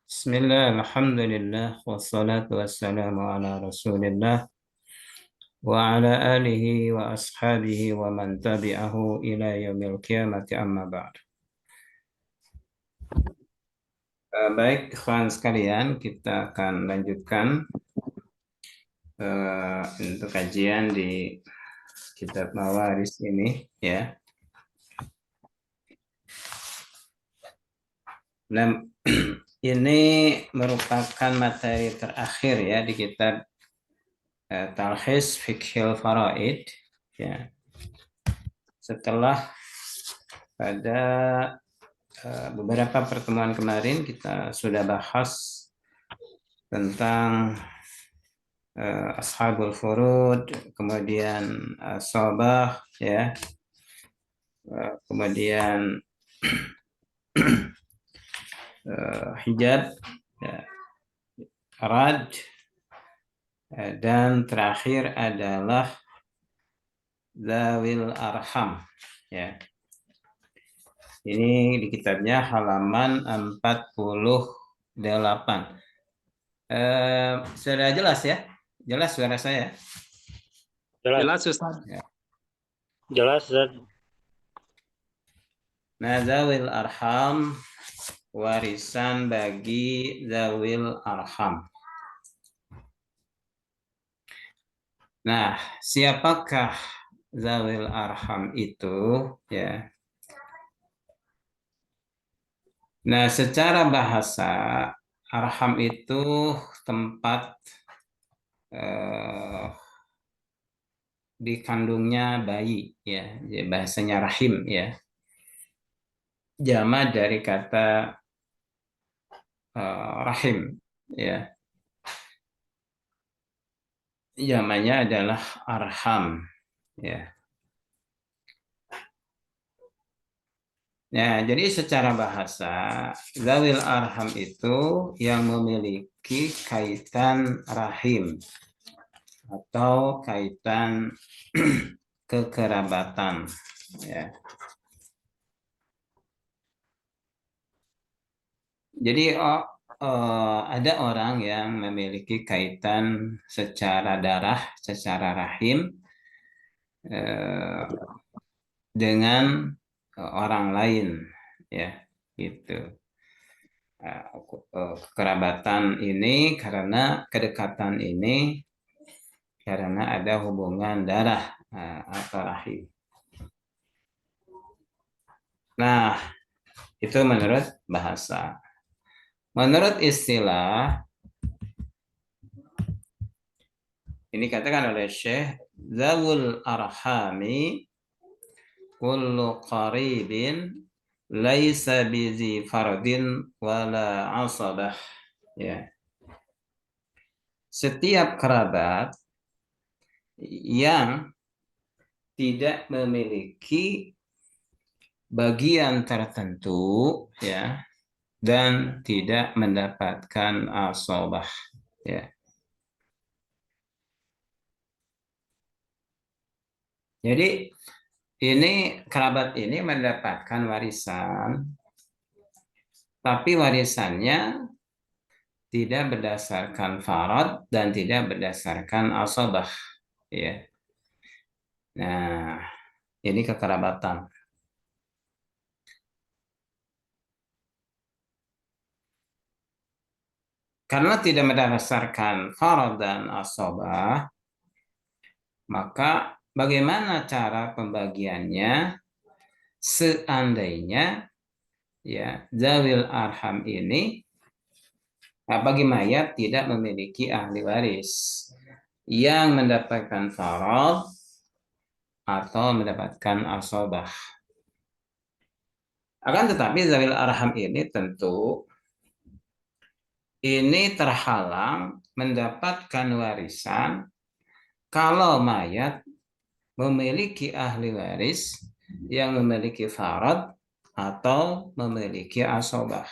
Bismillah, alhamdulillah, wassalatu wassalamu ala rasulillah wa ala alihi wa ashabihi wa man tabi'ahu ila yaumil qiyamati amma ba'd. Baik, ikhwan sekalian, kita akan lanjutkan untuk kajian di kitab Mawaris ini ya. Nah, ini merupakan materi terakhir ya di kitab Talhis Fiqhil Faraid ya. Setelah pada beberapa pertemuan kemarin kita sudah bahas tentang Ashabul Furud, kemudian Sobah ya, kemudian Hijab ya, Rad, dan terakhir adalah Zawil Arham ya. Ini di kitabnya halaman 48. Sudah jelas ya? Jelas suara saya? Jelas Ustaz. Ya. Jelas Ustaz. Nah, Zawil Arham, warisan bagi Zawil Arham. Nah, siapakah Zawil Arham itu ya? Nah, secara bahasa Arham itu tempat dikandungnya bayi ya, bahasanya rahim ya. Jama dari kata rahim ya. Jamanya adalah arham ya. Nah, jadi secara bahasa zawil arham itu yang memiliki kaitan rahim atau kaitan kekerabatan ya. Jadi ada orang yang memiliki kaitan secara darah, secara rahim dengan orang lain ya, gitu. Kekerabatan ini karena kedekatan ini karena ada hubungan darah atau rahim. Nah, itu menurut bahasa. Menurut istilah, ini katakan oleh Syekh, zawul arhami kullu qaribin laisa bizi fardin wala asabah. Ya. Setiap kerabat yang tidak memiliki bagian tertentu ya dan tidak mendapatkan asabah ya. Jadi ini kerabat ini mendapatkan warisan, tapi warisannya tidak berdasarkan farad dan tidak berdasarkan asabah ya. Nah, ini kekerabatan. Karena tidak berdasarkan farad dan asabah, maka bagaimana cara pembagiannya seandainya ya zawil arham ini bagi mayat tidak memiliki ahli waris yang mendapatkan farad atau mendapatkan asabah. Akan tetapi zawil arham ini tentu ini terhalang mendapatkan warisan kalau mayat memiliki ahli waris yang memiliki farad atau memiliki asabah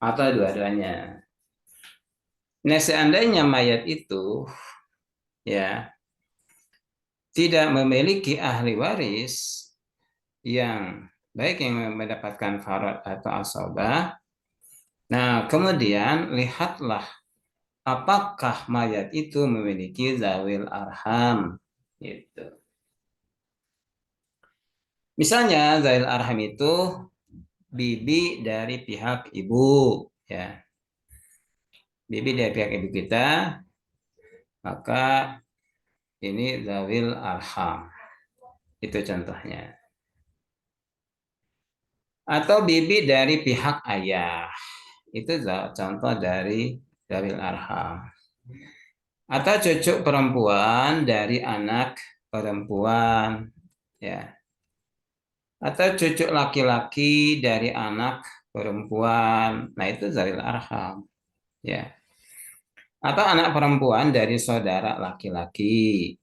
atau dua-duanya. Nah, seandainya mayat itu ya tidak memiliki ahli waris yang baik yang mendapatkan farad atau asabah. Nah, kemudian lihatlah apakah mayat itu memiliki zawil arham. Gitu. Misalnya zawil arham itu bibi dari pihak ibu, ya. Bibi dari pihak ibu kita, maka ini zawil arham. Itu contohnya. Atau bibi dari pihak ayah. Itu contoh dari zawil arham. Atau cucu perempuan dari anak perempuan, ya. Atau cucu laki-laki dari anak perempuan. Nah, itu zawil arham, ya. Atau anak perempuan dari saudara laki-laki.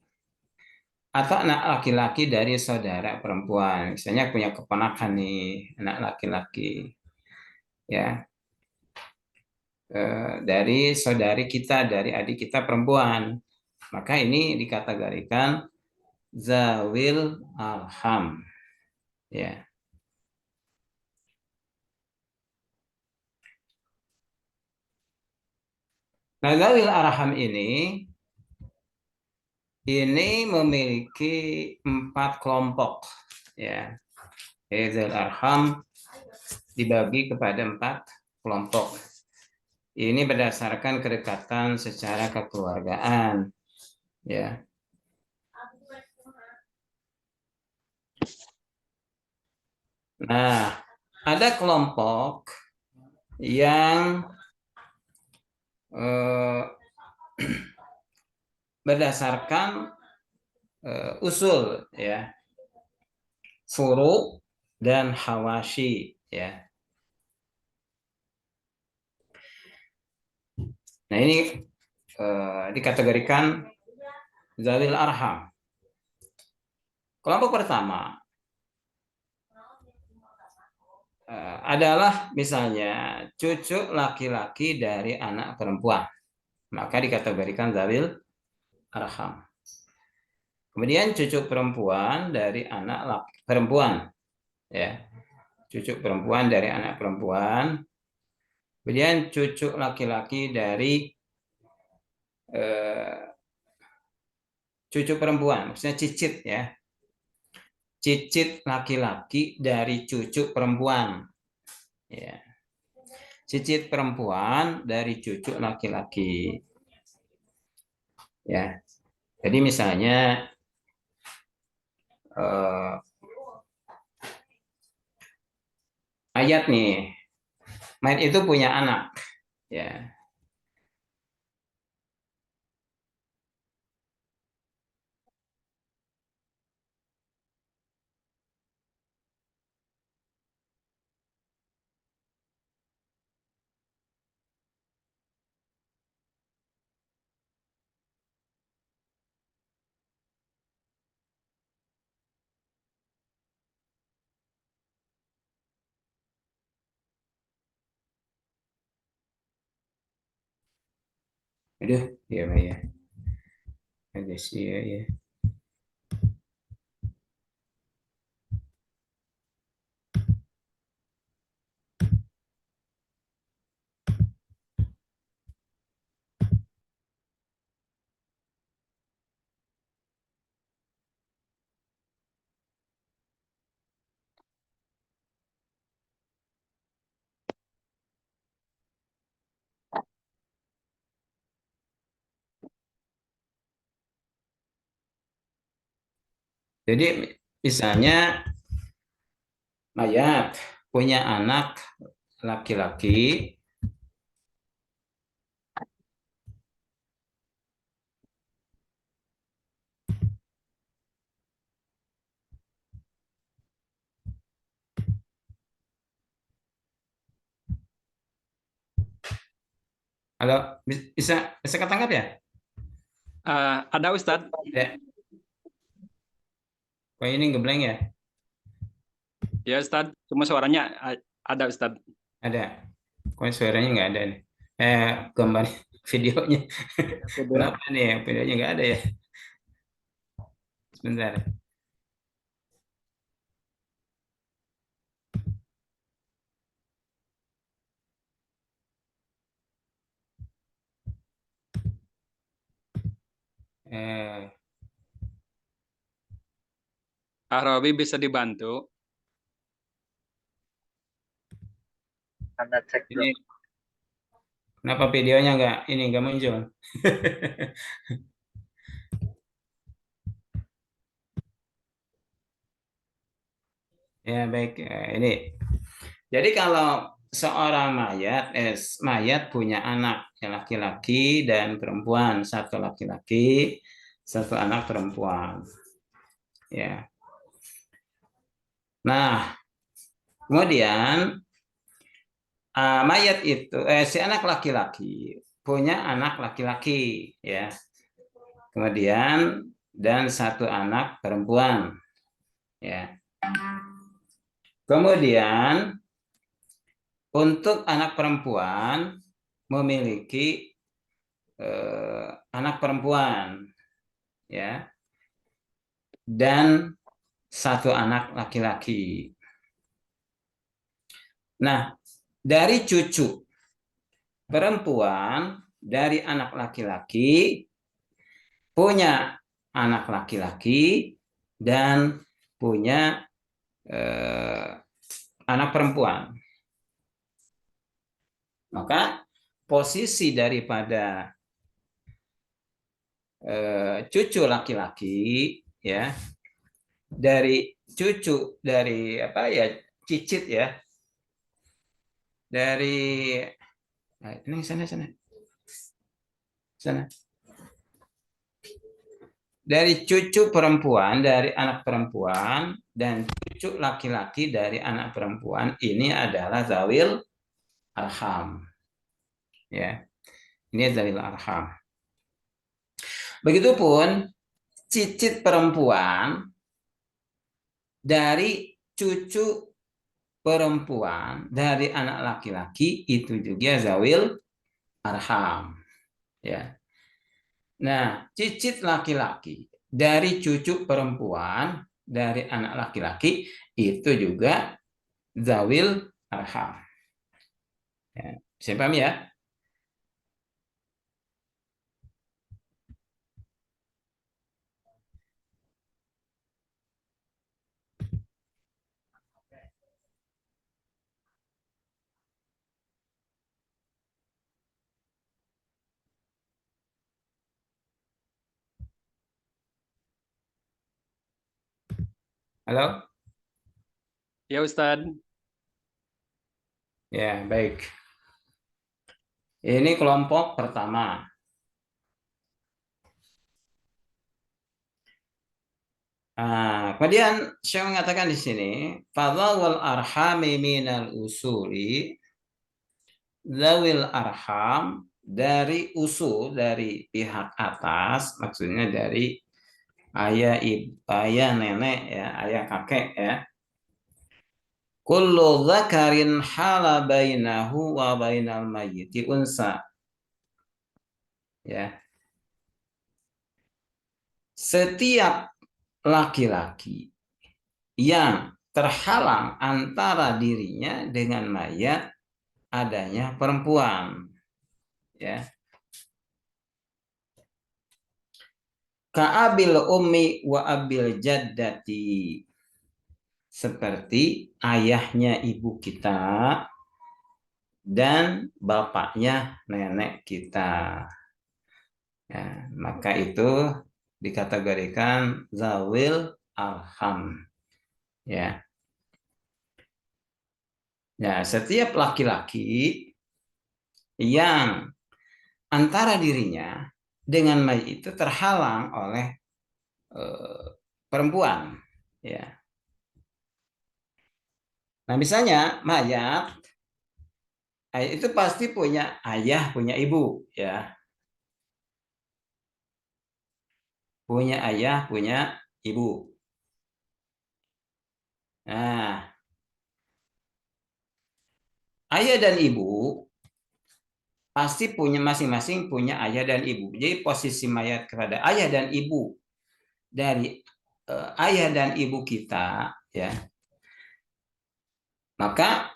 Atau anak laki-laki dari saudara perempuan. Misalnya punya keponakan nih, anak laki-laki, ya. Dari saudari kita, dari adik kita perempuan. Maka ini dikategorikan zawil arham, ya. Nah, zawil arham ini memiliki 4 kelompok, ya. Zawil arham dibagi kepada 4 kelompok. Ini berdasarkan kedekatan secara kekeluargaan, ya. Nah, ada kelompok yang berdasarkan usul, ya, furu dan hawashi, ya. Nah, ini dikategorikan zawil arham. Kelompok pertama adalah misalnya cucu laki-laki dari anak perempuan, maka dikategorikan zawil arham. Kemudian cucu perempuan dari anak perempuan, ya, cucu perempuan dari anak perempuan. Kemudian cucu laki-laki dari cucu perempuan, maksudnya cicit, ya, cicit laki-laki dari cucu perempuan, ya, cicit perempuan dari cucu laki-laki, ya. Jadi misalnya ayat nih, mayat itu punya anak, ya. Aduh, ya, ya, ada sih, ya, ya. Jadi misalnya mayat punya anak laki-laki, kalau bisa bisa ketangkap, ya? Ada Ustadz. Ya. Kok ini ngeblank, ya? Ya Ustadz, cuma suaranya ada Ustadz. Ada. Kok suaranya nggak ada nih? Gambar videonya. Kenapa nih ya? Videonya nggak ada, ya? Sebentar. Eh, Robi bisa dibantu. Anda cek dulu. ini kenapa videonya nggak muncul? Ya baik, ini. Jadi kalau seorang mayat punya anak laki-laki dan perempuan, satu laki-laki, satu anak perempuan. Ya. Nah, kemudian mayat itu, si anak laki-laki punya anak laki-laki, ya. Kemudian dan satu anak perempuan, ya. Kemudian untuk anak perempuan memiliki anak perempuan, ya, dan satu anak laki-laki. Nah, dari cucu perempuan dari anak laki-laki punya anak laki-laki dan punya anak perempuan. Maka posisi daripada cucu laki-laki, ya, dari cucu dari apa ya, cicit ya, dari ini sana dari cucu perempuan dari anak perempuan dan cucu laki-laki dari anak perempuan ini adalah zawil arham, ya, ini zawil arham. Begitupun cicit perempuan dari cucu perempuan dari anak laki-laki itu juga zawil arham, ya. Nah, cicit laki-laki dari cucu perempuan dari anak laki-laki itu juga zawil arham. Ya, bisa paham ya? Halo? Ya Ustadz. Ya, baik. Ini kelompok pertama. Kemudian saya mengatakan di sini, fadhawal arhami minal usuli, zawil arham dari usul dari pihak atas, maksudnya dari ayah ayah nenek ya, ayah kakek ya. Kullu dzakarin hala bainahu wa bainal mayyiti unsa. Ya. Setiap laki-laki yang terhalang antara dirinya dengan mayat adanya perempuan, ya. Ka'abil ummi wa abil jaddati, seperti ayahnya ibu kita dan bapaknya nenek kita. Ya, maka itu dikategorikan zawil arham. Ya. Ya, setiap laki-laki yang antara dirinya dengan mayat itu terhalang oleh perempuan. Ya. Nah, misalnya mayat itu pasti punya ayah, punya ibu, ya. Punya ayah, punya ibu. Nah, ayah dan ibu pasti punya masing-masing punya ayah dan ibu. Jadi posisi mayat kepada ayah dan ibu dari ayah dan ibu kita, ya. Maka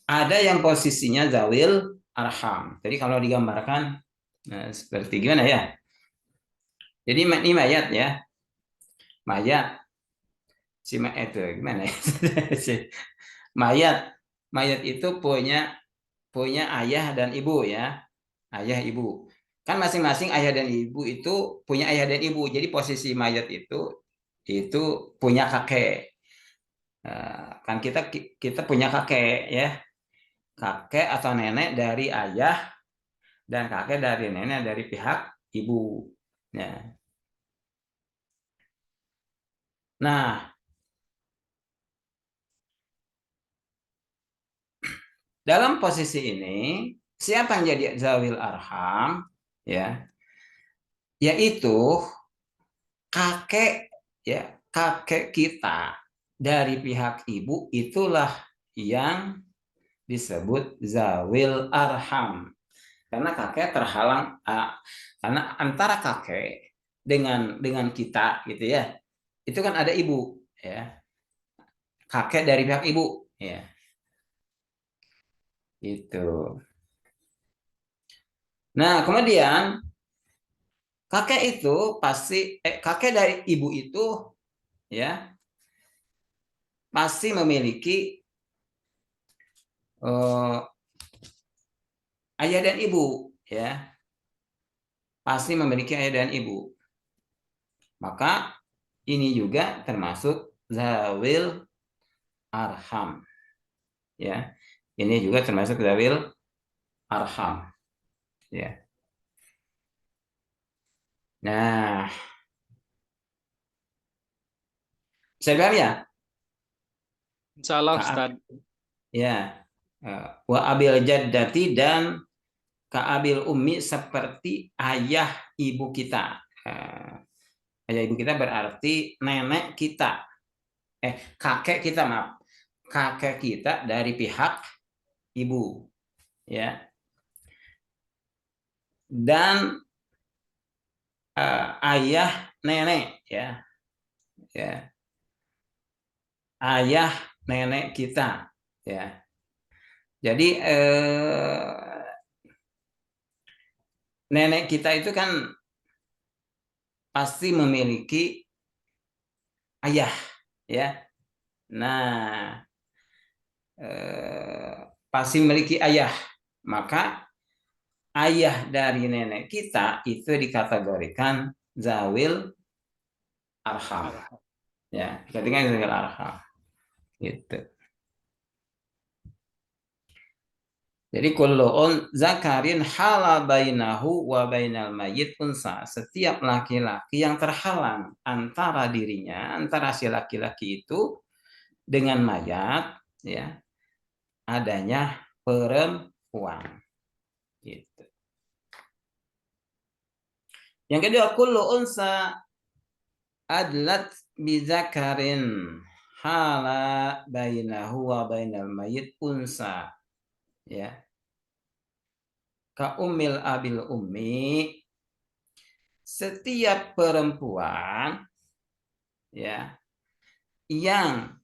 ada yang posisinya zawil arham. Jadi kalau digambarkan seperti gimana ya? Jadi ini mayat ya, mayat si itu gimana ya? mayat mayat itu punya ayah dan ibu ya, ayah ibu. Kan masing-masing ayah dan ibu itu punya ayah dan ibu. Jadi posisi mayat itu punya kakek. Kan kita punya kakek ya, kakek atau nenek dari ayah dan kakek dari nenek dari pihak ibu. Ya. Nah, dalam posisi ini siapa yang jadi zawil arham? Ya, yaitu kakek ya, kakek kita dari pihak ibu itulah yang disebut zawil arham. Karena kakek terhalang karena antara kakek dengan kita gitu ya. Itu kan ada ibu ya. Kakek dari pihak ibu ya. Itu. Nah, kemudian kakek itu kakek dari ibu itu ya pasti memiliki ayah dan ibu ya, pasti memiliki ayah dan ibu. Maka ini juga termasuk zawil arham ya. Ini juga termasuk zawil arham ya. Nah, saya paham ya? Insya Allah, Kak, Ustaz. ya. Wa abil jaddati dan kaabil ummi seperti ayah ibu kita. Ayah ibu kita berarti nenek kita. Kakek kita, maaf. Kakek kita dari pihak ibu. Ya. Dan ayah nenek ya. Ya. Ayah nenek kita ya. Jadi nenek kita itu kan pasti memiliki ayah ya. Nah, pasti memiliki ayah. Maka ayah dari nenek kita itu dikategorikan zawil arham. Ya, dikategorikan zawil arham. Gitu. Jadi kullu zakarin hala bainahu wa bainal mayyit unsa. Setiap laki-laki yang terhalang antara dirinya, antara si laki-laki itu dengan mayat, ya, adanya perempuan. Gitu. Yang kedua, kullu unsa adlat bizakarin hala bainahu wa bainal mayyit unsa. Ya. Ka umil abil ummi, setiap perempuan ya yang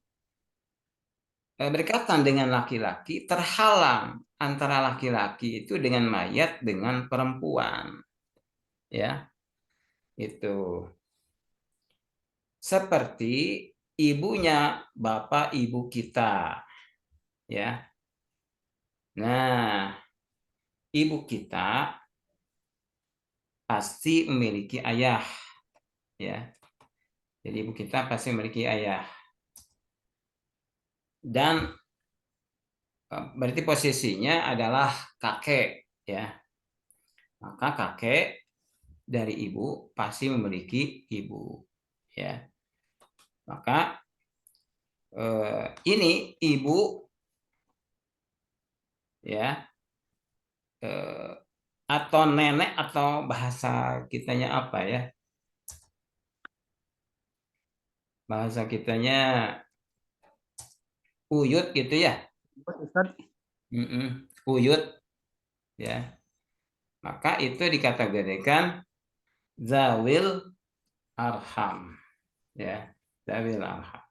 berkaitan dengan laki-laki terhalang antara laki-laki itu dengan mayat dengan perempuan ya, itu seperti ibunya bapak ibu kita ya. Nah, ibu kita pasti memiliki ayah ya. Jadi ibu kita pasti memiliki ayah. Dan berarti posisinya adalah kakek ya. Maka kakek dari ibu pasti memiliki ibu ya. Maka ini ibu ya, atau nenek atau bahasa kitanya apa ya? Bahasa kitanya uyut gitu ya. Ustaz. Uyut ya. Maka itu dikategorikan zawil arham ya, zawil arham.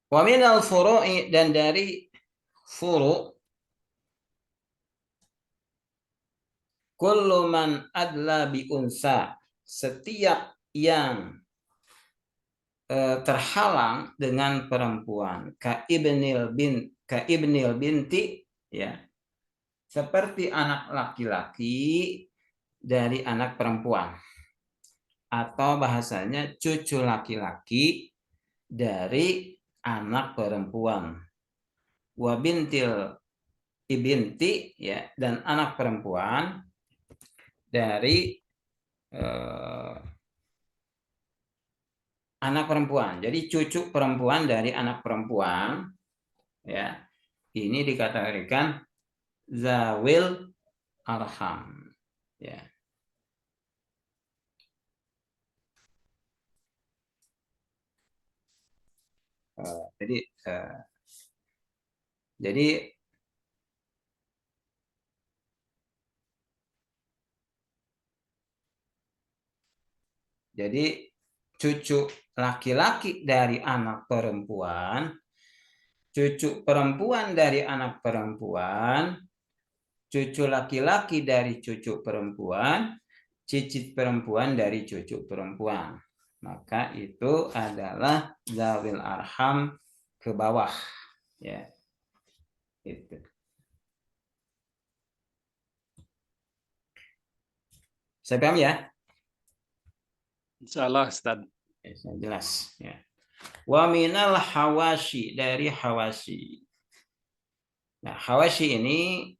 Wa minal furu'i, dan dari furu' kullu man adla bi unsa, setiap yang terhalang dengan perempuan, ka ibnil binti, ya, seperti anak laki-laki dari anak perempuan, atau bahasanya cucu laki-laki dari anak perempuan, wa bintil ibinti, ya, dan anak perempuan dari anak perempuan. Jadi cucu perempuan dari anak perempuan, ya, ini dikategorikan zawil arham, ya. Jadi cucu laki-laki dari anak perempuan, cucu perempuan dari anak perempuan, cucu laki-laki dari cucu perempuan, cicit perempuan dari cucu perempuan. Maka itu adalah zawil arham ke bawah, ya. Itu. Saya paham ya? Insyaallah Ustaz. Jelas, ya. Wa minal hawashi, dari hawashi. Nah, hawashi ini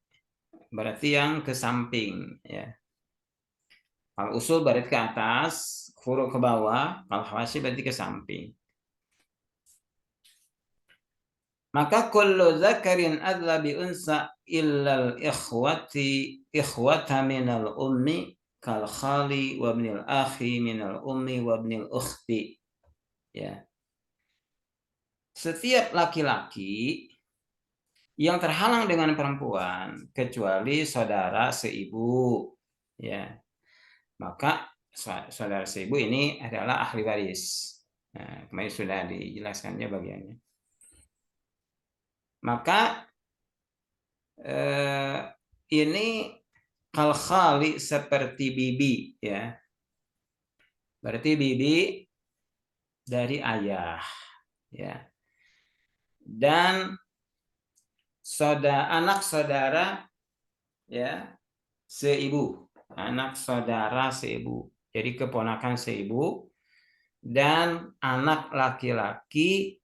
berarti yang ke samping, ya. Kalau usul berarti ke atas, furu ke bawah, kalau hawashi berarti ke samping. Maka kullu zakarin adla bi unsa illal ikhwata minal ummi kal khali wa ibnil akhi minal ummi wa ibnil ukhti, ya. Setiap laki-laki yang terhalang dengan perempuan kecuali saudara seibu, ya, maka saudara seibu ini adalah ahli waris. Nah, kemarin sudah dijelaskannya bagiannya. Maka ini kal khali seperti bibi, ya. Berarti bibi dari ayah, ya. Dan anak saudara, ya, seibu, anak saudara seibu, jadi keponakan seibu, dan anak laki-laki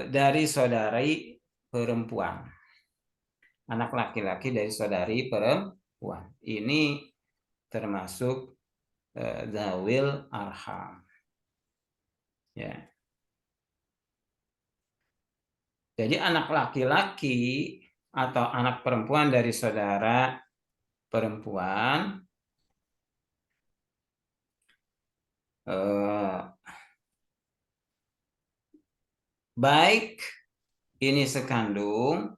dari saudari perempuan, anak laki-laki dari saudari perempuan, ini termasuk zawil arham, ya. Jadi anak laki-laki atau anak perempuan dari saudara perempuan baik ini sekandung,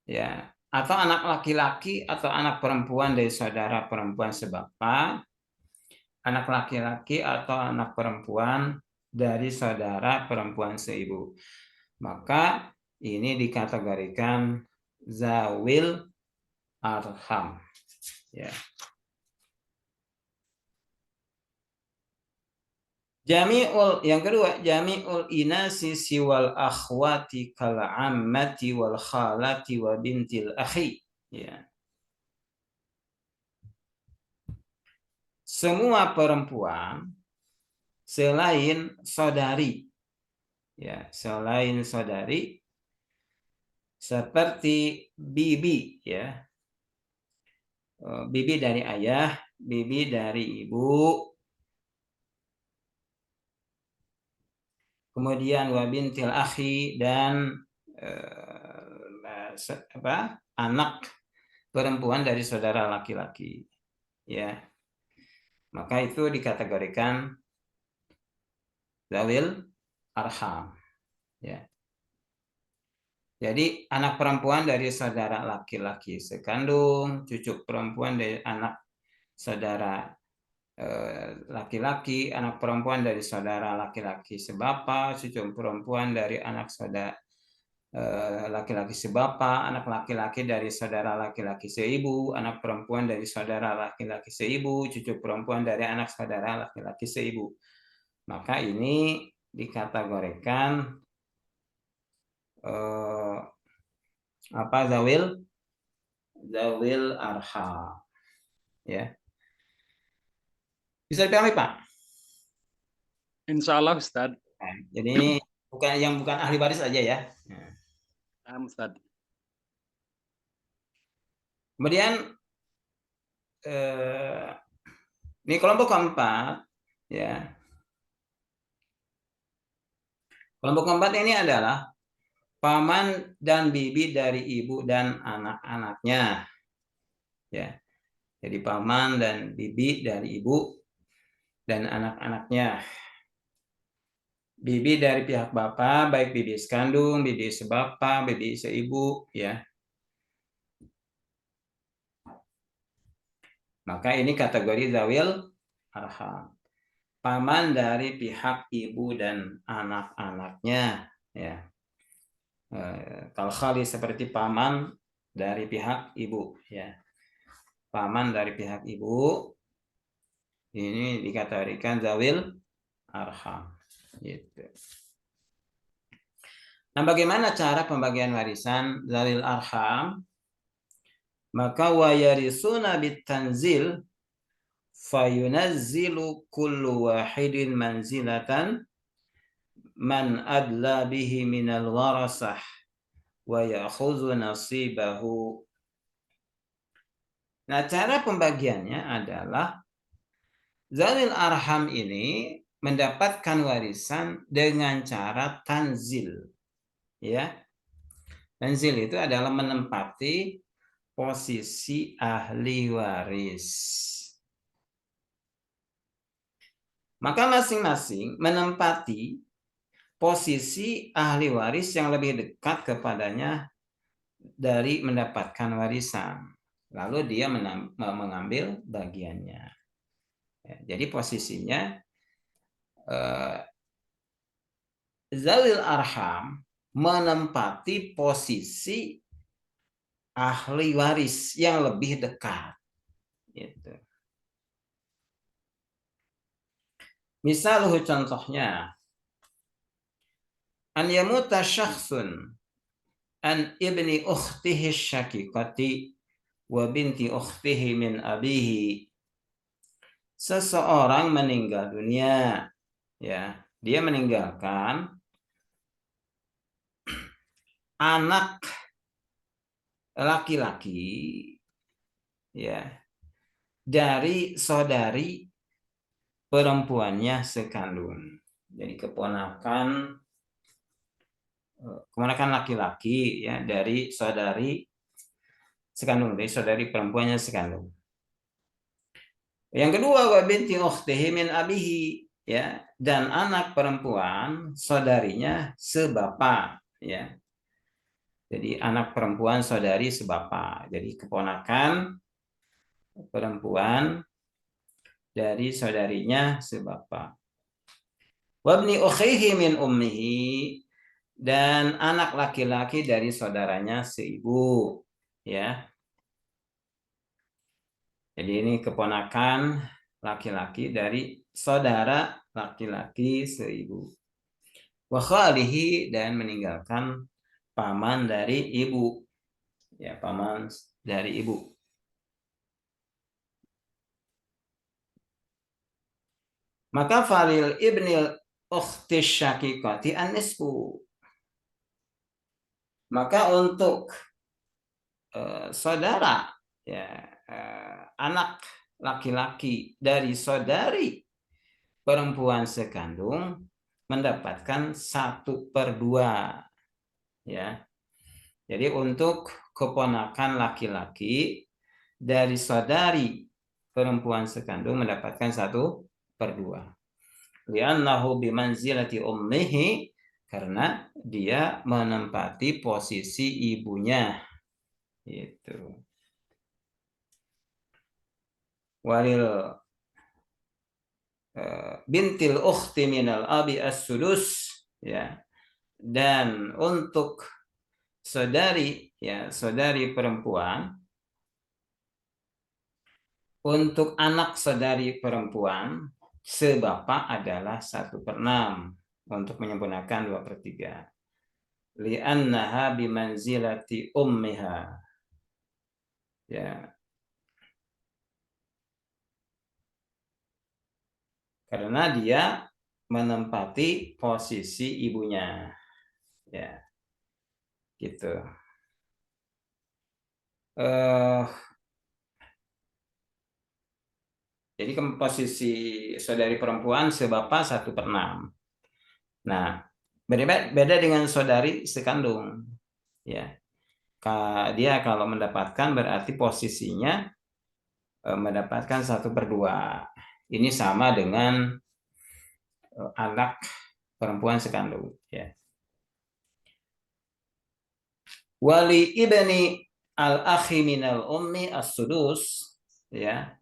ya, atau anak laki-laki atau anak perempuan dari saudara perempuan sebapa, anak laki-laki atau anak perempuan dari saudara perempuan seibu, maka ini dikategorikan zawil arham, ya. Yang kedua, jami'ul inasi siwal akhwati kal ammati wal khalati wa bintil akhi, ya. Semua perempuan selain saudari, ya, selain saudari seperti bibi, ya. Bibi dari ayah, bibi dari ibu, kemudian wabintil akhi, dan anak perempuan dari saudara laki-laki, ya. Maka itu dikategorikan zawil arham, ya. Jadi anak perempuan dari saudara laki-laki sekandung, cucu perempuan dari anak saudara laki-laki, anak perempuan dari saudara laki-laki sebapa, cucu perempuan dari anak saudara laki-laki sebapa, anak laki-laki dari saudara laki-laki seibu, anak perempuan dari saudara laki-laki seibu, cucu perempuan dari anak saudara laki-laki seibu. Maka ini dikategorikan zawil arham, ya. Bisa dipahami, Pak? Insya Allah, Ustadz. Jadi ini bukan ahli waris aja ya. Ustadz. Kemudian ini kelompok keempat, ya. Kelompok keempat ini adalah paman dan bibi dari ibu dan anak-anaknya, ya. Jadi paman dan bibi dari ibu dan anak-anaknya. Bibi dari pihak bapak, baik bibi sekandung, bibi sebapa, bibi seibu, ya. Maka ini kategori zawil arham. Paman dari pihak ibu dan anak-anaknya, ya. Kalau khali seperti paman dari pihak ibu, ya. Paman dari pihak ibu ini dikategorikan zawil arham, gitu. Nah, bagaimana cara pembagian warisan zawil arham? Maka wayarisuna bitanzil fayunazzilu kullu wahidin manzilatan man adla bihi minal warasah wa ya'khudhu nasibahu. Nah, cara pembagiannya adalah zawil arham ini mendapatkan warisan dengan cara tanzil, ya. Tanzil itu adalah menempati posisi ahli waris. Maka masing-masing menempati posisi ahli waris yang lebih dekat kepadanya dari mendapatkan warisan. Lalu dia mengambil bagiannya. Ya, jadi posisinya zawil arham menempati posisi ahli waris yang lebih dekat. Gitu. Misal contohnya, an yamuta syakhsun an ibni ukhtihi syaqiqati wa binti ukhtihi min abihi. Seseorang meninggal dunia, ya, dia meninggalkan anak laki-laki, ya, dari saudari perempuannya sekandung. Jadi keponakan laki-laki, ya, dari saudari sekandung, dari saudari perempuannya sekandung. Yang kedua, wa binti ukhtihi min abihi, ya, dan anak perempuan saudarinya sebapa, ya. Jadi anak perempuan saudari sebapa. Jadi keponakan perempuan dari saudarinya sebapa. Wabni ukhihi min ummihi, dan anak laki-laki dari saudaranya seibu, ya. Jadi ini keponakan laki-laki dari saudara laki-laki seibu. Wa khalihi, dan meninggalkan paman dari ibu, ya, paman dari ibu. Maka falil ibnil ukhti syaqiqati an-nisfu. Maka untuk saudara, ya, anak laki-laki dari saudari perempuan sekandung mendapatkan 1/2, ya. Jadi untuk keponakan laki-laki dari saudari perempuan sekandung mendapatkan 1/2. Li'annahu bimanzilati ummihi, karena dia menempati posisi ibunya. Itu. Walil bintil ukhti minal abi as-sudus, ya. Dan untuk saudari perempuan, untuk anak saudari perempuan sebapak adalah 1/6 untuk menyempurnakan 2/3. Li'annaha bimanzilati ummiha. Ya. Karena dia menempati posisi ibunya. Ya. Gitu. Jadi posisi saudari perempuan sebapak 1/6. Nah, beda dengan saudari sekandung. Ya. Dia kalau mendapatkan berarti posisinya mendapatkan 1/2. Ini sama dengan anak perempuan sekandung. Ya. Wali ibni al-akhi minal ummi as-sudus, ya.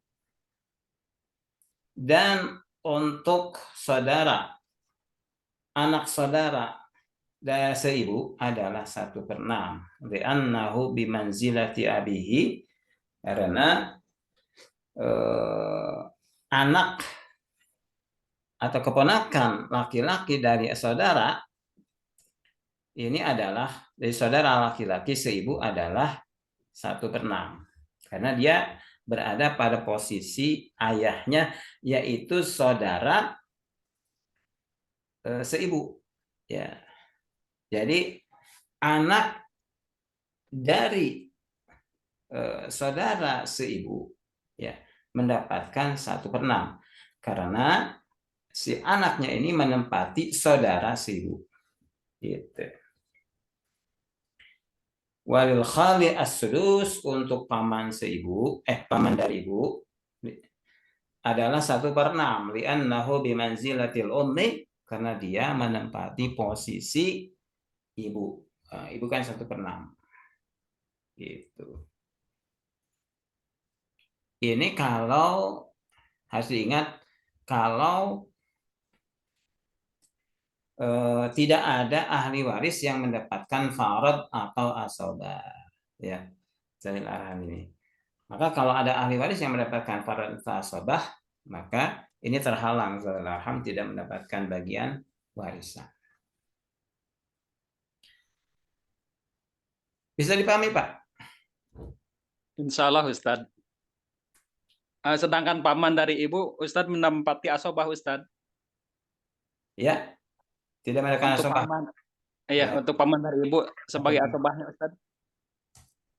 Dan untuk saudara, anak saudara dari seibu adalah 1/6. Li'annahu bimanzilati abihi, karena anak atau keponakan laki-laki dari saudara ini adalah dari saudara laki-laki seibu adalah 1/6, karena dia berada pada posisi ayahnya, yaitu saudara seibu. Ya. Jadi anak dari saudara seibu ya mendapatkan 1/6 karena si anaknya ini menempati saudara seibu. Gitu. Walil khali as-sudus, untuk paman seibu, paman dari ibu adalah 1/6. Li'annahu bimanzilatil ummi, karena dia menempati posisi ibu. Ibu kan 1/6. Gitu. Ini kalau harus diingat, kalau tidak ada ahli waris yang mendapatkan farad atau asobah, ya, dalil arham ini. Maka kalau ada ahli waris yang mendapatkan farad atau asobah, maka ini terhalang, dalil arham tidak mendapatkan bagian warisan. Bisa dipahami, Pak? Insya Allah, Ustadz. Sedangkan paman dari ibu, Ustadz menempati asobah, Ustadz. Ya, tidak mendapatkan Untuk asobah. paman, iya, Ya. untuk paman dari ibu sebagai asobahnya, Ustadz.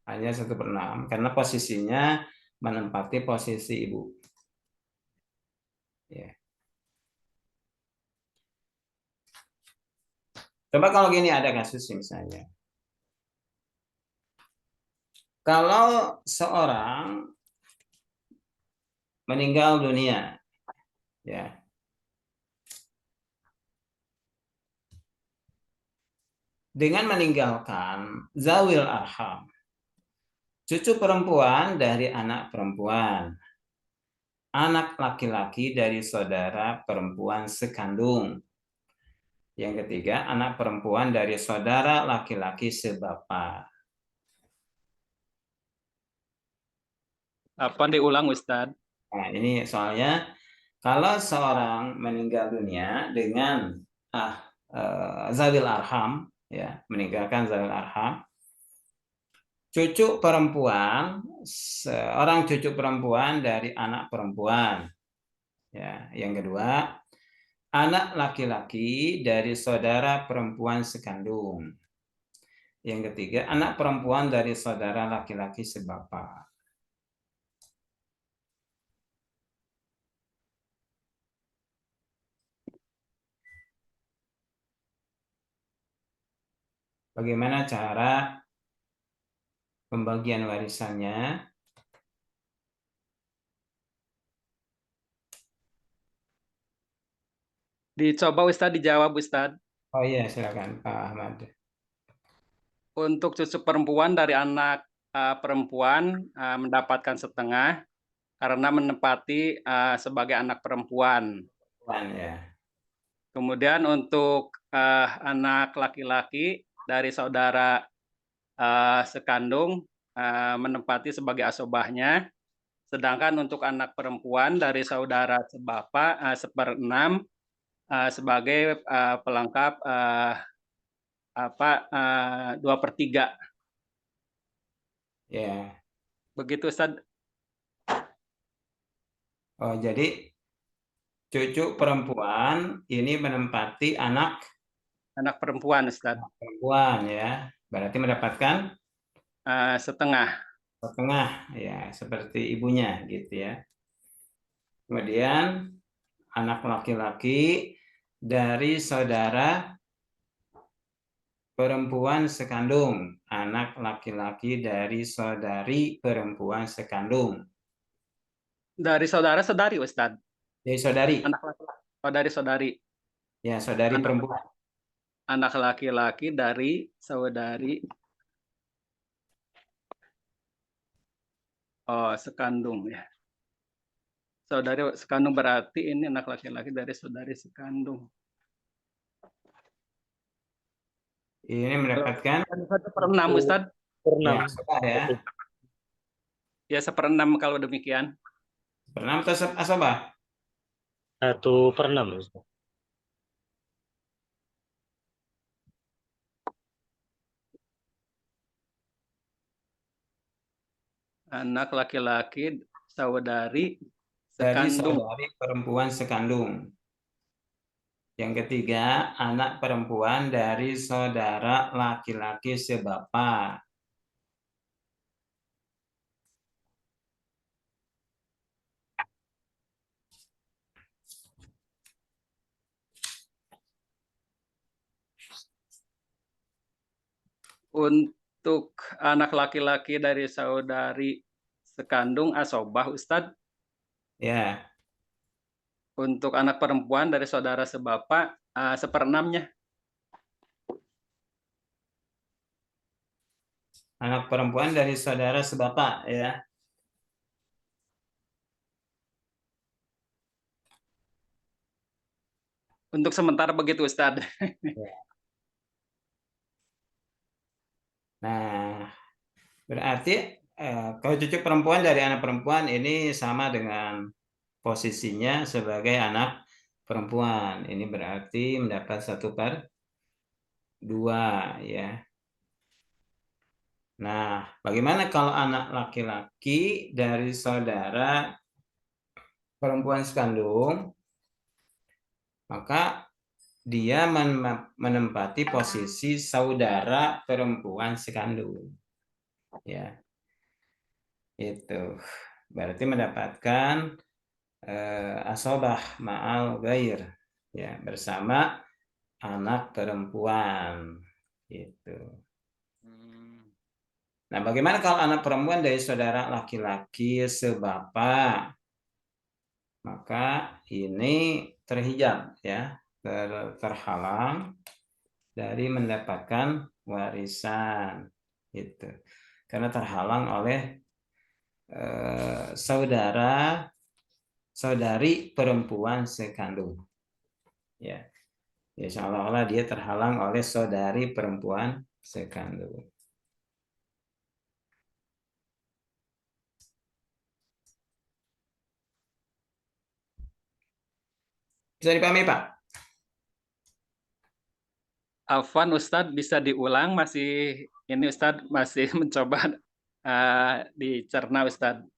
Hanya 1/6 karena posisinya menempati posisi ibu. Ya. Coba kalau gini ada kasus misalnya. Kalau seorang meninggal dunia, ya, dengan meninggalkan zawil arham, cucu perempuan dari anak perempuan, anak laki-laki dari saudara perempuan sekandung. Yang ketiga, anak perempuan dari saudara laki-laki sebapak. Apa diulang, Ustadz? Nah, ini soalnya kalau seorang meninggal dunia dengan zawil arham, ya, meninggalkan zawil arham, cucu perempuan, seorang cucu perempuan dari anak perempuan, ya. Yang kedua, anak laki-laki dari saudara perempuan sekandung. Yang ketiga, anak perempuan dari saudara laki-laki sebapak. Bagaimana cara pembagian warisannya? Dicoba, Ustadz, dijawab, Ustadz. Oh iya, silakan Pak Ahmad. Untuk cucu perempuan dari anak perempuan mendapatkan setengah karena menempati sebagai anak perempuan. Ya. Kemudian untuk anak laki-laki dari saudara sekandung menempati sebagai asobahnya, sedangkan untuk anak perempuan dari saudara sebapa 1/6 sebagai pelengkap 2/3. Ya. Begitu Ustaz. Oh, jadi cucu perempuan ini menempati anak Perempuan Ustaz. perempuan ya. Berarti mendapatkan Setengah. setengah ya, seperti ibunya gitu ya. Kemudian anak laki-laki dari saudara perempuan sekandung, anak laki-laki dari saudari perempuan sekandung. Dari saudara-saudari Ustaz. Dari saudari. Anak laki-laki. Saudari-saudari. Ya, saudari perempuan. Anak laki-laki dari saudari sekandung ya. Saudari sekandung berarti ini anak laki-laki dari saudari sekandung. Ini mendapatkan 1/6 Ustaz. ya, asobah ya. Ya 1/6 kalau demikian. 1/6 atau asobah? 1/6 Ustaz. Anak laki-laki saudari Dari sekandung. saudari perempuan sekandung. Yang ketiga, anak perempuan dari saudara laki-laki sebapa. Untuk anak laki-laki dari saudari sekandung asobah Ustadz. Ya. Untuk anak perempuan dari saudara sebapa 1/6-nya. Anak perempuan dari saudara sebapa ya. Untuk sementara begitu Ustadz. Ya. Nah, berarti kalau cucu perempuan dari anak perempuan ini sama dengan posisinya sebagai anak perempuan. Ini berarti mendapat 1/2 ya. Nah, bagaimana kalau anak laki-laki dari saudara perempuan sekandung? Maka dia menempati posisi saudara perempuan sekandung. Ya. Itu. Berarti mendapatkan asobah ma'al ghair ya, bersama anak perempuan gitu. Nah, bagaimana kalau anak perempuan dari saudara laki-laki sebapa? Maka ini terhijab ya, terhalang dari mendapatkan warisan itu. Karena terhalang oleh saudari perempuan sekandung. Ya. Ya, seolah-olah dia terhalang oleh saudari perempuan sekandung. Bisa dipahami, Pak? Afwan Ustadz, bisa diulang, masih ini Ustadz masih mencoba dicerna Ustadz.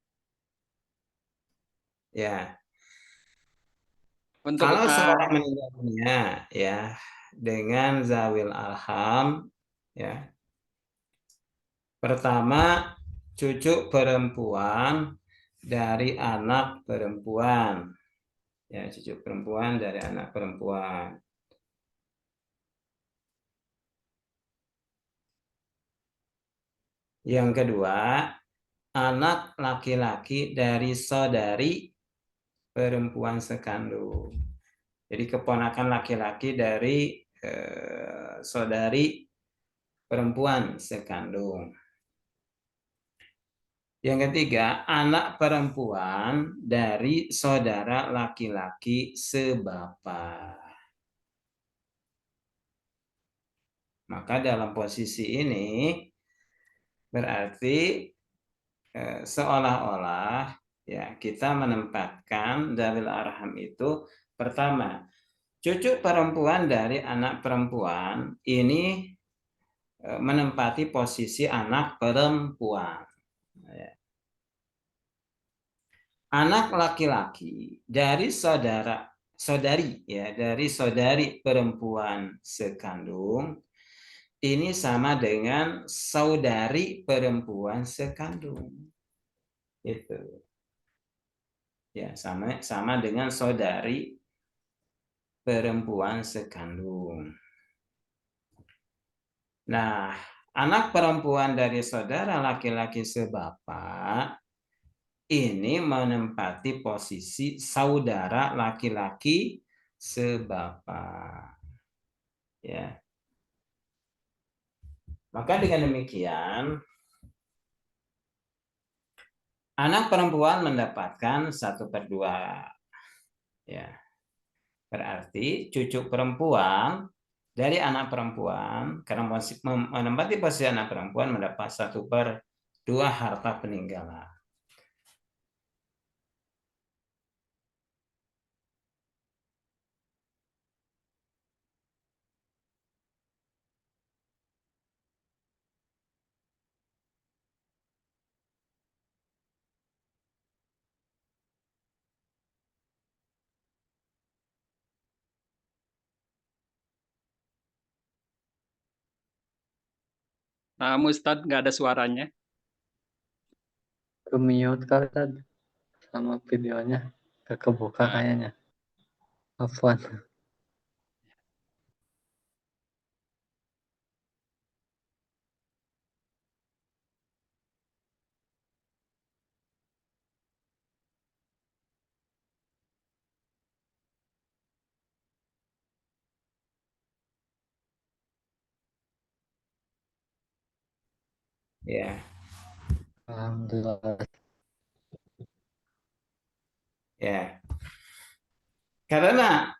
Ya. Untuk Kalau seorang meninggal dunia ya dengan zawil arham ya. Pertama, cucu perempuan dari anak perempuan. Ya, cucu perempuan dari anak perempuan. Yang kedua, anak laki-laki dari saudari perempuan sekandung. Jadi keponakan laki-laki dari saudari perempuan sekandung. Yang ketiga, anak perempuan dari saudara laki-laki sebapa. Maka dalam posisi ini, Berarti seolah-olah ya kita menempatkan dalil arham itu pertama, cucu perempuan dari anak perempuan ini menempati posisi anak perempuan. Ya. Anak laki-laki dari saudari ya, dari saudari perempuan sekandung ini sama dengan saudari perempuan sekandung. Itu. Ya, sama dengan saudari perempuan sekandung. Nah, anak perempuan dari saudara laki-laki sebapak ini menempati posisi saudara laki-laki sebapak. Ya. Maka dengan demikian, anak perempuan mendapatkan 1/2. Ya. Berarti cucu perempuan dari anak perempuan, karena menempati posisi anak perempuan mendapat 1/2 harta peninggalan. Nah, Ustadz nggak ada suaranya. Ke-mute kali tadi sama videonya. Kebuka Nah, kayaknya. Afwan. Ya, Alhamdulillah. ya. Karena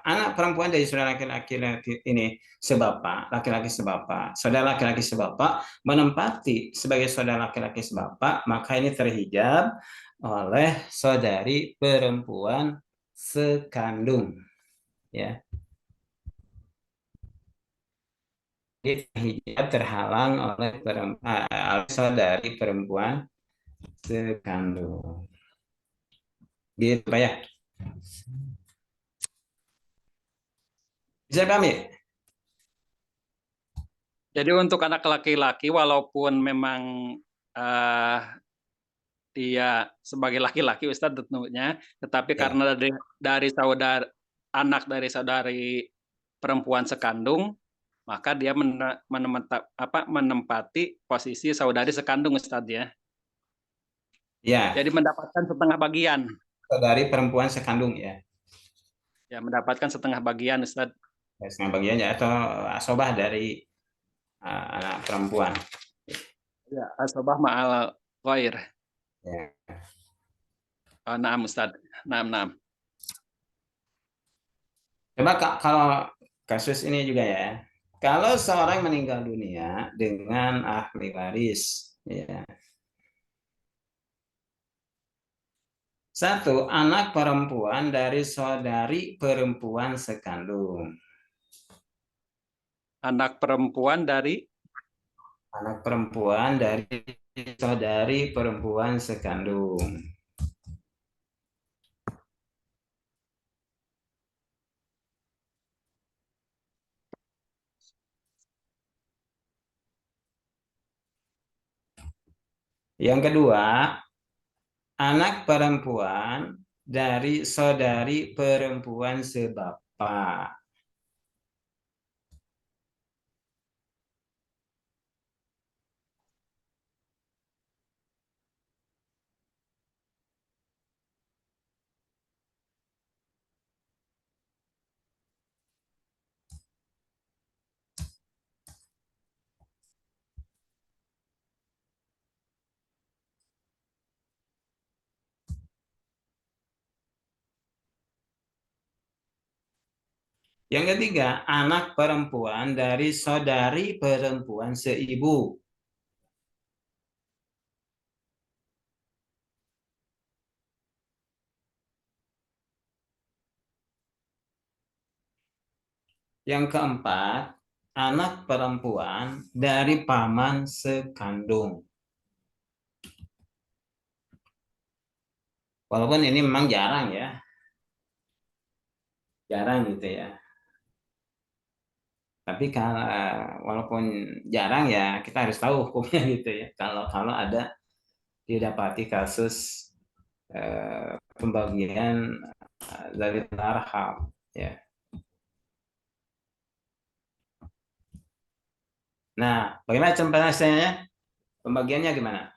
anak perempuan dari saudara laki-laki ini sebapak, laki-laki sebapak, saudara laki-laki sebapak menempati sebagai saudara laki-laki sebapak, maka ini terhijab oleh saudari perempuan sekandung, ya. Jadi terhijab terhalang oleh saudari perempuan sekandung. Gitu Pak ya. Bisa kami? jadi untuk anak laki-laki, walaupun memang eh, dia sebagai laki-laki, Ustadz tentunya, tetapi Ya. karena dari saudara anak dari saudari perempuan sekandung, maka dia menempati posisi saudari sekandung, Ustadz ya. Ya, Jadi mendapatkan setengah bagian. saudari perempuan sekandung ya. Ya, mendapatkan setengah bagian, Ustadz. Setengah bagiannya atau asobah dari anak perempuan. Ya, asobah ma'al ghair. Ya. Naam, Ustadz. Naam, naam. Coba kalau kasus ini juga ya, kalau seorang meninggal dunia dengan ahli waris, ya. Satu, anak perempuan dari saudari perempuan sekandung. Anak perempuan dari Anak perempuan dari saudari perempuan sekandung. Yang kedua, anak perempuan dari saudari perempuan sebapak. Yang ketiga, anak perempuan dari saudari perempuan seibu. Yang keempat, anak perempuan dari paman sekandung. Walaupun ini memang jarang ya, jarang gitu ya. Tapi kalau walaupun jarang ya kita harus tahu hukumnya gitu ya. Kalau ada didapati kasus pembagian dari arham ya. Nah, bagaimana penjelasannya? Pembagiannya gimana?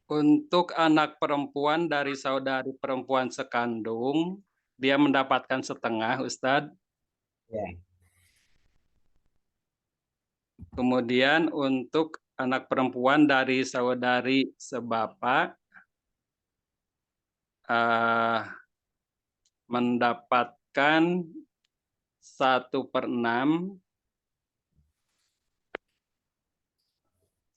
Untuk anak perempuan dari saudari perempuan sekandung, dia mendapatkan setengah, Ustadz. Ya. Kemudian untuk anak perempuan dari saudari sebapak, mendapatkan 1/6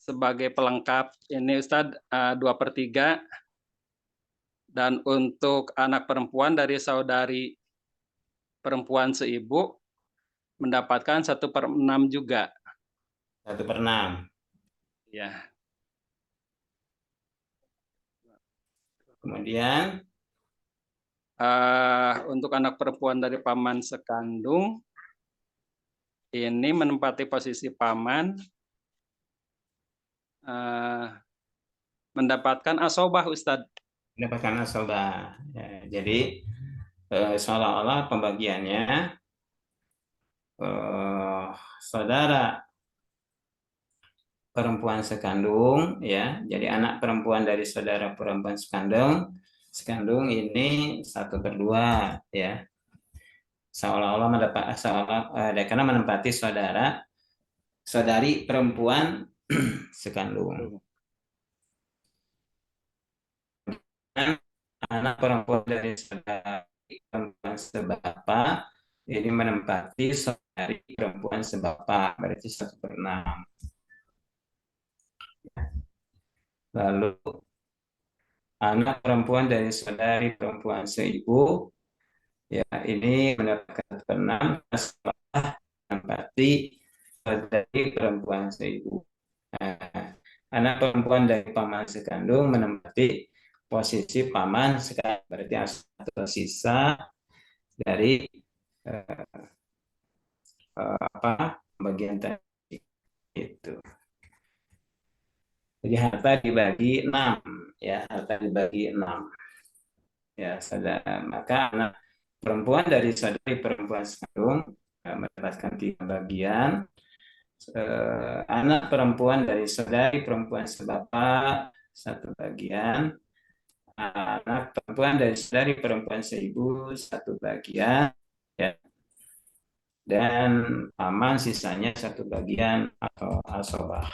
sebagai pelengkap. Ini Ustadz 2/3. Dan untuk anak perempuan dari saudari perempuan seibu mendapatkan 1/6 juga. 1/6. Ya. Kemudian Untuk anak perempuan dari paman sekandung ini menempati posisi paman, mendapatkan asobah, Ustadz. mendapatkan asobah. Ya, jadi seolah-olah pembagiannya saudara perempuan sekandung ya. Jadi anak perempuan dari saudara perempuan sekandung ini 1/2 ya. Seolah-olah karena menempati saudari perempuan sekandung. Dan anak perempuan dari saudari perempuan sebapak ini menempati saudari perempuan sebapak, berarti 1/6. Lalu anak perempuan dari saudari perempuan seibu ya ini mendapatkan 1/6 setelah menempati saudari perempuan seibu. Nah, anak perempuan dari paman sekandung menempati posisi paman sekandung, berarti atau sisa dari bagian tadi itu. Jadi harta dibagi 6 ya, harta dibagi 6 ya, saudara. Maka anak perempuan dari saudari perempuan sekandung mendapatkan 3 bagian. Anak perempuan dari saudari perempuan sebapak 1 bagian. Anak perempuan dari saudari perempuan seibu 1 bagian ya. Dan paman sisanya 1 bagian atau asobah.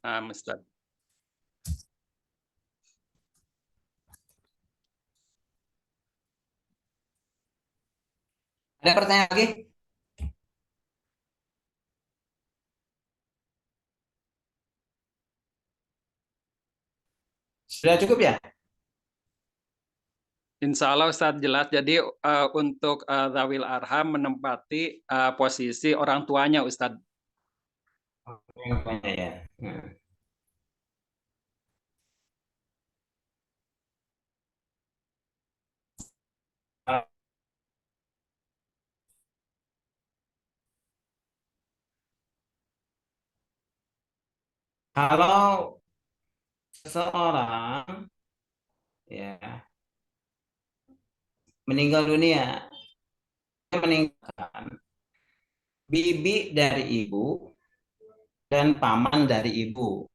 Ustadz. Ada pertanyaan lagi? Sudah cukup ya? Insya Allah Ustadz jelas. Jadi untuk Zawil Arham menempati posisi orang tuanya, Ustadz. Yang banyak ya. Nah. Kalau seseorang ya meninggal dunia, meninggalkan bibi dari ibu dan paman dari ibu.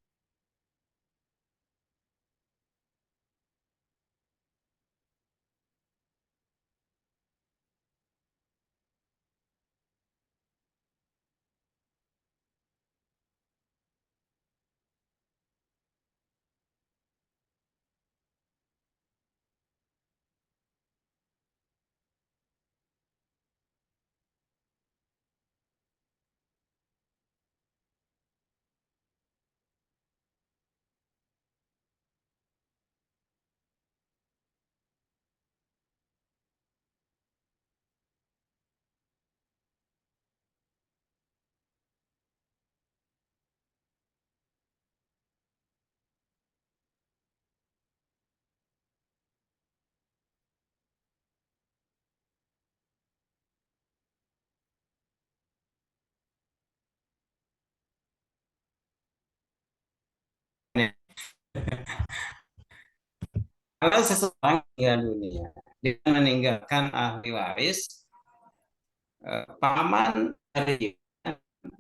Kalau seseorang meninggal dunia, dia meninggalkan ahli waris, paman dari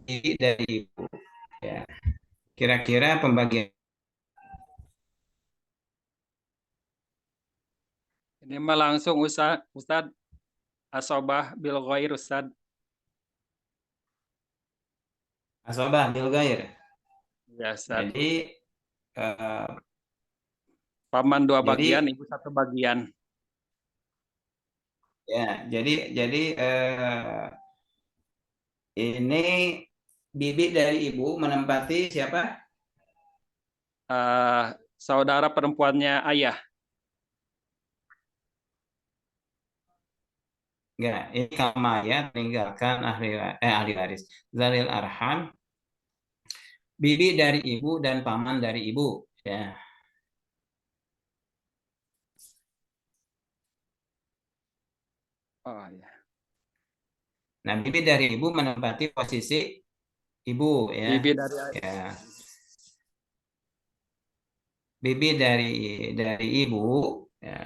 ibu, ya. Kira-kira pembagian Ini mah langsung Ustad asobah bil ghair Ustad. asobah bil ghair. Ya Ustad. Jadi eh, Paman 2 bagian, jadi ibu 1 bagian. ya, jadi ini bibi dari ibu menempati siapa? Saudara perempuannya ayah. Enggak, ini kalau mayat meninggalkan ahli waris. Zalil arham, bibi dari ibu dan paman dari ibu, ya. Oh ya. Nah, bibi dari ibu menempati posisi ibu, ya. Bibi dari Ya. Bibi dari ibu, ya,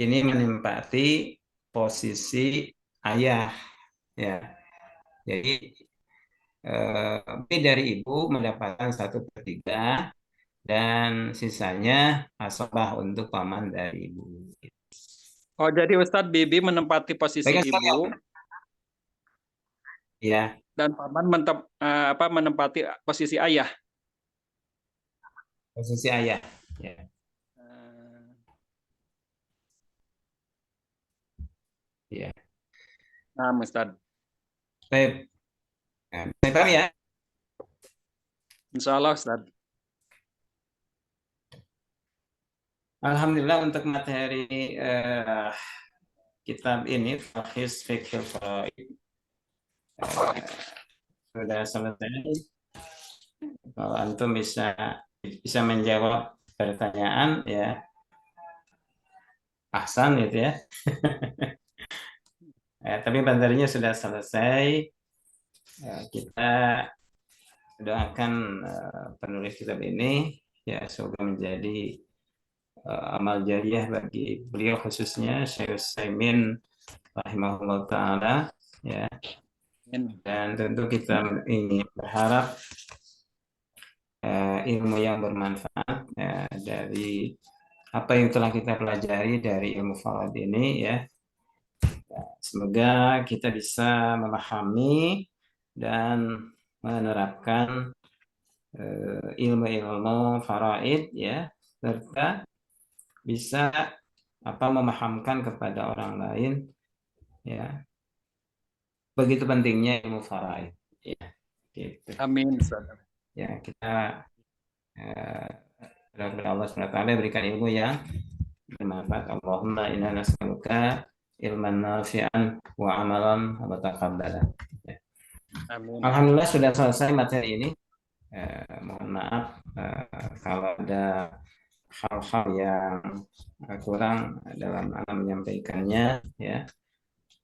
ini menempati posisi ayah, ya. Jadi bibi dari ibu mendapatkan 1/3 dan sisanya asobah untuk paman dari ibu. Oh, jadi Ustadz bibi menempati posisi Baik, sekalian. ibu Ya, dan paman menempati posisi ayah. posisi ayah. Ya. Ya. Nah, Ustadz. Baik. Nah, baik, ya. Insya Allah Ustadz. Alhamdulillah untuk materi kitab ini Fathis Fiqhul Faraid sudah selesai. Kalau antum bisa menjawab pertanyaan, ya ahsan gitu ya. Tapi materinya sudah selesai. Kita doakan penulis kitab ini ya semoga menjadi amal jariah bagi beliau, khususnya Syekh Utsaimin rahimahullah taala, ya. Dan tentu kita ini berharap ilmu yang bermanfaat dari apa yang telah kita pelajari dari ilmu faraid ini, ya. Semoga kita bisa memahami dan menerapkan ilmu-ilmu faraid, ya, serta bisa memahamkan kepada orang lain, ya, begitu pentingnya ilmu faraid, ya, gitu. Amin. Ya, kita berdoa Allah SWT berikan ilmu yang bermanfaat. Allahumma inna nas'aluka ilman nafi'an wa amalan mutakabbalan. Ya. Alhamdulillah sudah selesai materi ini. Mohon maaf kalau ada hal-hal yang kurang dalam menyampaikannya, ya.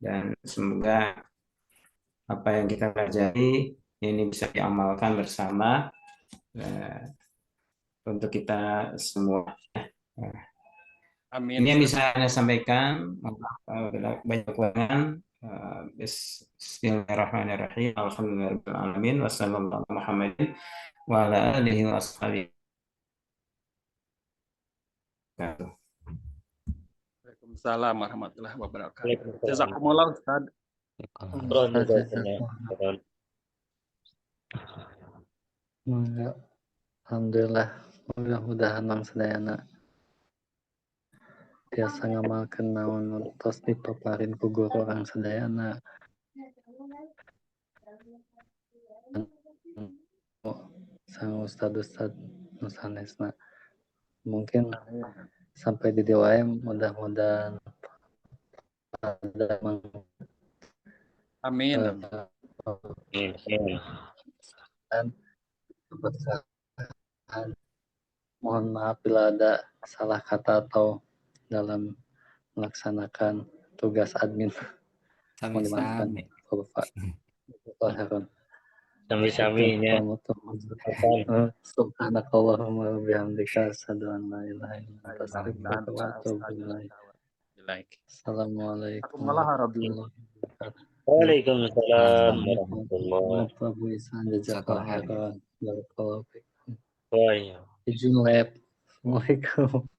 Dan semoga apa yang kita pelajari ini bisa diamalkan bersama untuk kita semua. Amin. Ini yang bisa Anda sampaikan. Banyak kekurangan. Bismillahirrahmanirrahim. Alhamdulillahirrahmanirrahim. Wassalamualaikum Muhammadin wa ala alihi wa ashabihi. Waalaikumsalam warahmatullahi wabarakatuh. Jazakumullah Ustaz. Alhamdulillah, mudah-mudahan Mang Sadayana tiasa ngamalkeun naon tos dipaparin ku guru Kang Sadayana. Sang ustad-ustad nusanesna. Mungkin sampai di wae mudah-mudahan ada Amin. dan mohon maaf bila ada salah kata atau dalam melaksanakan tugas admin. Mohon dimaafkan Bapak. Sami-saminya. Subhanakallahumma wa bihamdika asyhadu an la ilaha illa anta astaghfiruka wa atubu ilaik. Assalamualaikum warahmatullahi wabarakatuh. Waalaikumsalam warahmatullahi Abu Ihsan jazakallahu khairan. Barakallahu fikum. wabarakatuh. Ijun lab. Assalamualaikum.